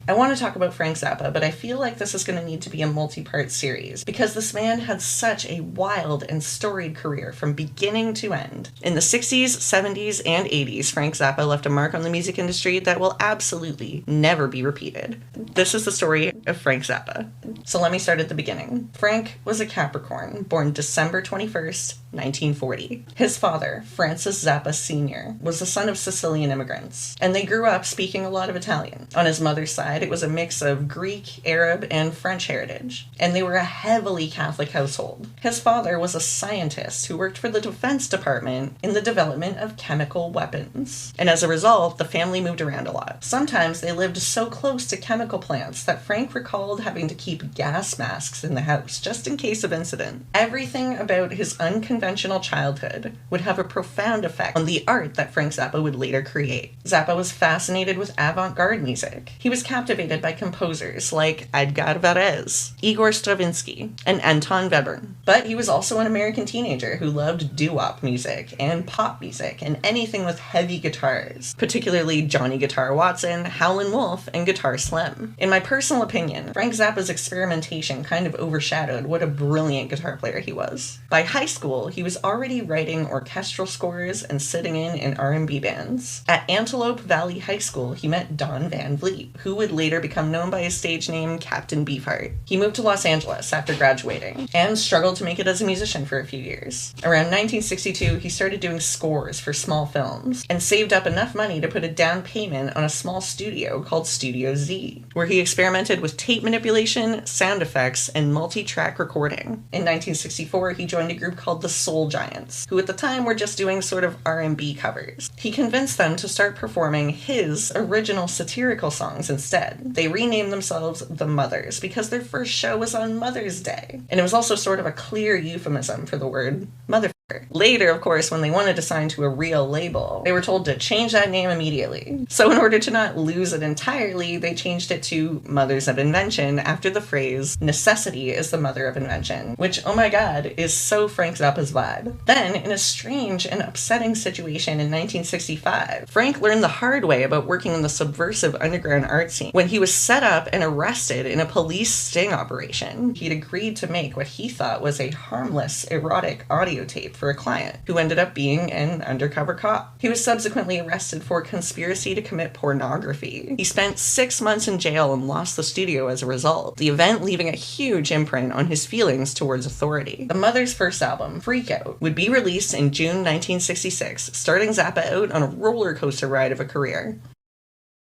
I want to talk about Frank Zappa, but I feel like this is going to need to be a multi-part series because this man had such a wild and storied career from beginning to end. In the 60s, 70s, and 80s, Frank Zappa left a mark on the music industry that will absolutely never be repeated. This is the story of Frank Zappa. So let me start at the beginning. Frank was a Capricorn, born December 21st, 1940. His father, Francis Zappa Sr., was the son of Sicilian immigrants, and they grew up speaking a lot of Italian. On his mother's side, it was a mix of Greek, Arab, and French heritage, and they were a heavily Catholic household. His father was a scientist who worked for the Defense Department in the development of chemical weapons, and as a result, the family moved around a lot. Sometimes they lived so close to chemical plants that Frank recalled having to keep gas masks in the house just in case of incident. Everything about his unconventional childhood would have a profound effect on the art that Frank Zappa would later create. Zappa was fascinated with avant-garde music. He was captivated by composers like Edgar Varese, Igor Stravinsky, and Anton Webern. But he was also an American teenager who loved doo-wop music and pop music and anything with heavy guitars, particularly Johnny Guitar Watson, Howlin' Wolf, and Guitar Slim. In my personal opinion, Frank Zappa's experimentation kind of overshadowed what a brilliant guitar player he was. By high school, he was already writing orchestral scores and sitting in R&B bands. At Antelope Valley High School, he met Don Van Vliet, who would later become known by his stage name Captain Beefheart. He moved to Los Angeles after graduating and struggled to make it as a musician for a few years. Around 1962, he started doing scores for small films and saved up enough money to put a down payment on a small studio called Studio Z, where he experimented with tape manipulation, sound effects, and multi-track recording. In 1964, he joined a group called the Soul Giants, who at the time were just doing sort of R&B covers. He convinced them to start performing his original satirical songs instead. They renamed themselves the Mothers because their first show was on Mother's Day, and it was also sort of a clear euphemism for the word motherfucker. Later, of course, when they wanted to sign to a real label, they were told to change that name immediately. So in order to not lose it entirely, they changed it to Mothers of Invention after the phrase, necessity is the mother of invention, which, oh my god, is so Frank Zappa's vibe. Then, in a strange and upsetting situation in 1965, Frank learned the hard way about working in the subversive underground art scene when he was set up and arrested in a police sting operation. He'd agreed to make what he thought was a harmless, erotic audio tape for a client, who ended up being an undercover cop. He was subsequently arrested for conspiracy to commit pornography. He spent 6 months in jail and lost the studio as a result, the event leaving a huge imprint on his feelings towards authority. The Mother's first album, Freak Out, would be released in June 1966, starting Zappa out on a roller coaster ride of a career.